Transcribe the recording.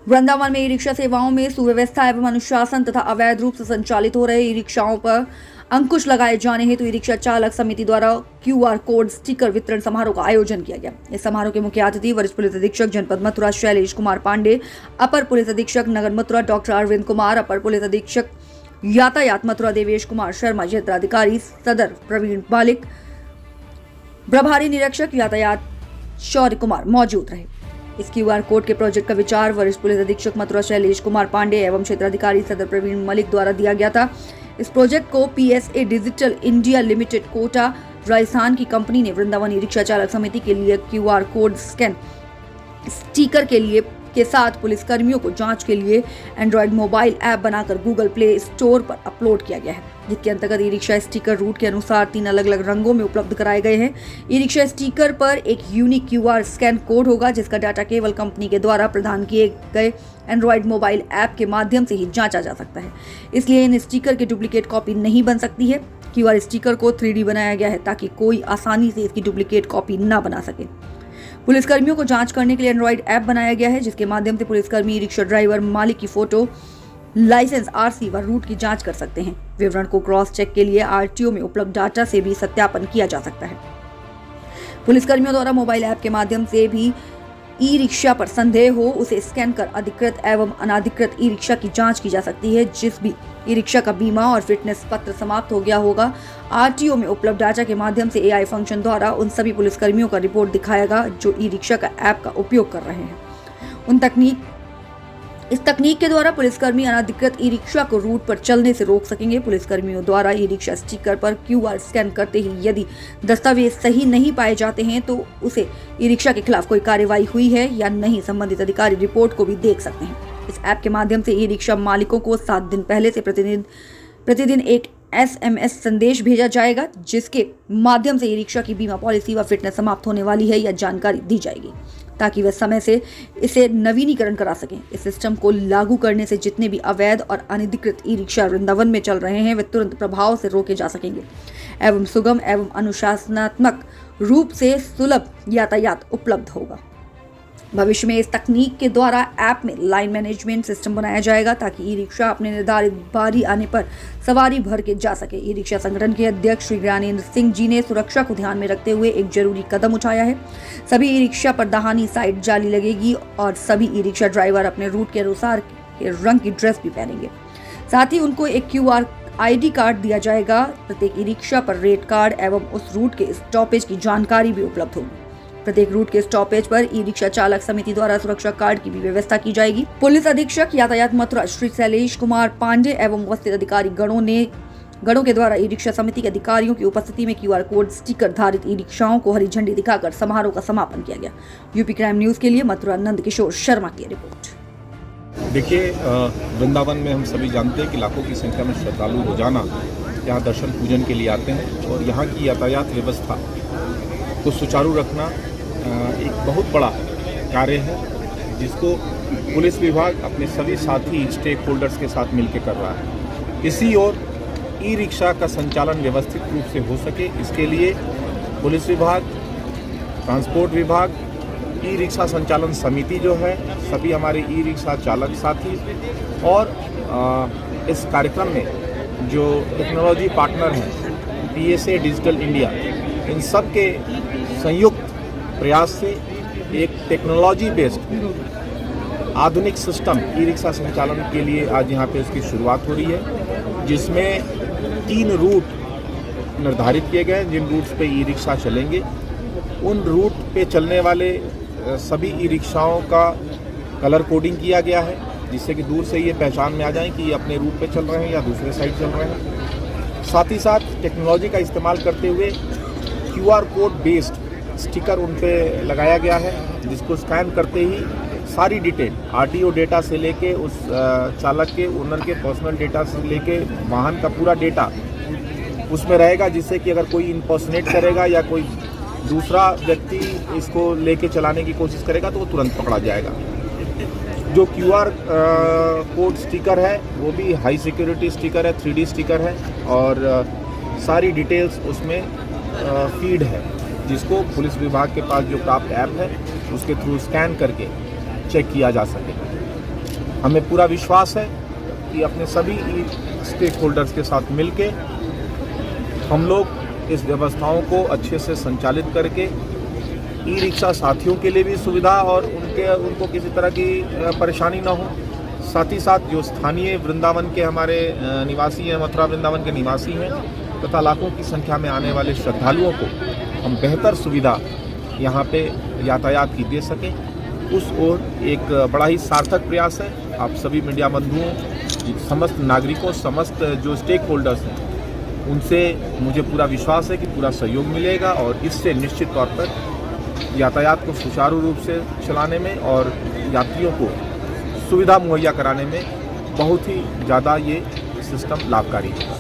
वृंदावन में e rickshaw सेवाओं में सुव्यवस्था एवं अनुशासन तथा अवैध रूप से संचालित हो रहे ई रिक्शाओं पर अंकुश लगाए जाने हेतु ई रिक्शा चालक समिति द्वारा QR कोड स्टिकर वितरण समारोह का आयोजन किया गया। इस समारोह के मुख्य अतिथि वरिष्ठ पुलिस अधीक्षक जनपद मथुरा शैलेश कुमार पांडे, अपर पुलिस अधीक्षक नगर मथुरा डॉक्टर अरविंद कुमार, अपर पुलिस अधीक्षक यातायात मथुरा देवेश कुमार शर्मा, क्षेत्राधिकारी सदर प्रवीण बालिक, प्रभारी निरीक्षक यातायात शौर्य कुमार मौजूद रहे। इस QR कोड के प्रोजेक्ट का विचार वरिष्ठ पुलिस अधीक्षक मथुरा शैलेश कुमार पांडे एवं क्षेत्राधिकारी सदर प्रवीण मलिक द्वारा दिया गया था। इस प्रोजेक्ट को PSA digital India limited Kota Rajasthan की कंपनी ने वृंदावन ई रिक्शा चालक समिति के लिए QR कोड स्कैन स्टिकर के साथ पुलिस कर्मियों को जांच के लिए एंड्रॉयड मोबाइल ऐप बनाकर गूगल प्ले स्टोर पर अपलोड किया गया है, जिसके अंतर्गत ई रिक्शा स्टिकर रूट के अनुसार 3 अलग अलग रंगों में उपलब्ध कराए गए हैं। ई रिक्शा स्टिकर पर एक यूनिक QR स्कैन कोड होगा, जिसका डाटा केवल कंपनी के द्वारा प्रदान किए गए एंड्रॉयड मोबाइल ऐप के माध्यम से ही जांचा जा सकता है। इसलिए इन स्टिकर की डुप्लीकेट कॉपी नहीं बन सकती है। QR स्टिकर को 3D बनाया गया है ताकि कोई आसानी से इसकी डुप्लीकेट कॉपी न बना सके। पुलिसकर्मियों को जांच करने के लिए एंड्रॉयड ऐप बनाया गया है, जिसके माध्यम से पुलिसकर्मी ई रिक्शा ड्राइवर मालिक की फोटो, लाइसेंस, RC व रूट की जांच कर सकते हैं। विवरण को क्रॉस चेक के लिए RTO में उपलब्ध डाटा से भी सत्यापन किया जा सकता है। पुलिसकर्मियों द्वारा मोबाइल ऐप के माध्यम से भी ई रिक्शा पर संदेह हो उसे स्कैन कर अधिकृत एवं अनाधिकृत ई रिक्शा की जांच की जा सकती है। जिस भी ई रिक्शा का बीमा और फिटनेस पत्र समाप्त हो गया होगा, RTO में उपलब्ध डाटा के माध्यम से AI फंक्शन द्वारा उन सभी पुलिसकर्मियों का रिपोर्ट दिखाएगा जो ई रिक्शा का ऐप का उपयोग कर रहे हैं। इस तकनीक के द्वारा पुलिसकर्मी अनाधिकृत ई रिक्शा को रूट पर चलने से रोक सकेंगे। पुलिसकर्मियों द्वारा ई रिक्शा स्टिकर पर QR स्कैन करते ही यदि दस्तावेज सही नहीं पाए जाते हैं तो उसे ई रिक्शा के खिलाफ कोई कार्रवाई हुई है या नहीं, संबंधित अधिकारी रिपोर्ट को भी देख सकते हैं। इस ऐप के माध्यम से ई रिक्शा मालिकों को 7 दिन पहले से प्रतिदिन एक SMS संदेश भेजा जाएगा, जिसके माध्यम से ई रिक्शा की बीमा पॉलिसी व फिटनेस समाप्त होने वाली है या जानकारी दी जाएगी, ताकि वे समय से इसे नवीनीकरण करा सकें। इस सिस्टम को लागू करने से जितने भी अवैध और अनधिकृत ई रिक्शा वृंदावन में चल रहे हैं वे तुरंत प्रभाव से रोके जा सकेंगे एवं सुगम एवं अनुशासनात्मक रूप से सुलभ यातायात उपलब्ध होगा। भविष्य में इस तकनीक के द्वारा ऐप में लाइन मैनेजमेंट सिस्टम बनाया जाएगा ताकि ई रिक्शा अपने निर्धारित बारी आने पर सवारी भर के जा सके। ई रिक्शा संगठन के अध्यक्ष श्री ज्ञानेंद्र सिंह जी ने सुरक्षा को ध्यान में रखते हुए एक जरूरी कदम उठाया है। सभी ई रिक्शा पर दहानी साइड जाली लगेगी और सभी ई रिक्शा ड्राइवर अपने रूट के अनुसार के रंग की ड्रेस भी पहनेंगे। साथ ही उनको एक QR ID कार्ड दिया जाएगा। प्रत्येक ई रिक्शा पर रेट कार्ड एवं उस रूट के स्टॉपेज की जानकारी भी उपलब्ध होगी। प्रत्येक रूट के स्टॉपेज पर ई रिक्शा चालक समिति द्वारा सुरक्षा कार्ड की भी व्यवस्था की जाएगी। पुलिस अधीक्षक यातायात मथुरा श्री शैलेश कुमार पांडे एवं उपस्थित अधिकारी गणों के द्वारा ई रिक्शा समिति के अधिकारियों की उपस्थिति में QR कोड स्टिकर धारित ई रिक्शाओं को हरी झंडी दिखाकर समारोह का समापन किया गया। यूपी क्राइम न्यूज के लिए मथुरा नंद किशोर शर्मा की रिपोर्ट। देखिए, वृंदावन में हम सभी जानते हैं कि लाखों की संख्या में श्रद्धालु रोजाना यहाँ दर्शन पूजन के लिए आते हैं और यहाँ की यातायात व्यवस्था को सुचारू रखना एक बहुत बड़ा कार्य है, जिसको पुलिस विभाग अपने सभी साथी स्टेक होल्डर्स के साथ मिलकर कर रहा है। इसी ओर ई रिक्शा का संचालन व्यवस्थित रूप से हो सके, इसके लिए पुलिस विभाग, ट्रांसपोर्ट विभाग, ई रिक्शा संचालन समिति जो है, सभी हमारे ई रिक्शा चालक साथी और इस कार्यक्रम में जो टेक्नोलॉजी पार्टनर हैं PSA डिजिटल इंडिया, इन सब के संयुक्त प्रयास से एक टेक्नोलॉजी बेस्ड आधुनिक सिस्टम ई रिक्शा संचालन के लिए आज यहाँ पे इसकी शुरुआत हो रही है, जिसमें 3 रूट निर्धारित किए गए हैं जिन रूट्स पे ई रिक्शा चलेंगे। उन रूट पे चलने वाले सभी ई रिक्शाओं का कलर कोडिंग किया गया है, जिससे कि दूर से ये पहचान में आ जाए कि ये अपने रूट पे चल रहे हैं या दूसरे साइड चल रहे हैं। साथ ही साथ टेक्नोलॉजी का इस्तेमाल करते हुए QR कोड बेस्ड स्टिकर उन पे लगाया गया है, जिसको स्कैन करते ही सारी डिटेल RTO डेटा से लेके उस चालक के, ओनर के पर्सनल डेटा से लेके वाहन का पूरा डेटा उसमें रहेगा, जिससे कि अगर कोई इम्पर्सनेट करेगा या कोई दूसरा व्यक्ति इसको लेके चलाने की कोशिश करेगा तो वो तुरंत पकड़ा जाएगा। जो QR कोड स्टिकर है वो भी हाई सिक्योरिटी स्टिकर है, 3D स्टिकर है और सारी डिटेल्स उसमें फीड है, जिसको पुलिस विभाग के पास जो प्राप्त ऐप है उसके थ्रू स्कैन करके चेक किया जा सके। हमें पूरा विश्वास है कि अपने सभी स्टेक होल्डर्स के साथ मिलके हम लोग इस व्यवस्थाओं को अच्छे से संचालित करके ई रिक्शा साथियों के लिए भी सुविधा और उनको किसी तरह की परेशानी ना हो, साथ ही साथ जो स्थानीय वृंदावन के हमारे निवासी हैं, मथुरा वृंदावन के निवासी हैं तथा लाखों की संख्या में आने वाले श्रद्धालुओं को हम बेहतर सुविधा यहाँ पे यातायात की दे सकें, उस ओर एक बड़ा ही सार्थक प्रयास है। आप सभी मीडिया बंधुओं, समस्त नागरिकों, समस्त जो स्टेक होल्डर्स हैं, उनसे मुझे पूरा विश्वास है कि पूरा सहयोग मिलेगा और इससे निश्चित तौर पर यातायात को सुचारू रूप से चलाने में और यात्रियों को सुविधा मुहैया कराने में बहुत ही ज़्यादा ये सिस्टम लाभकारी है।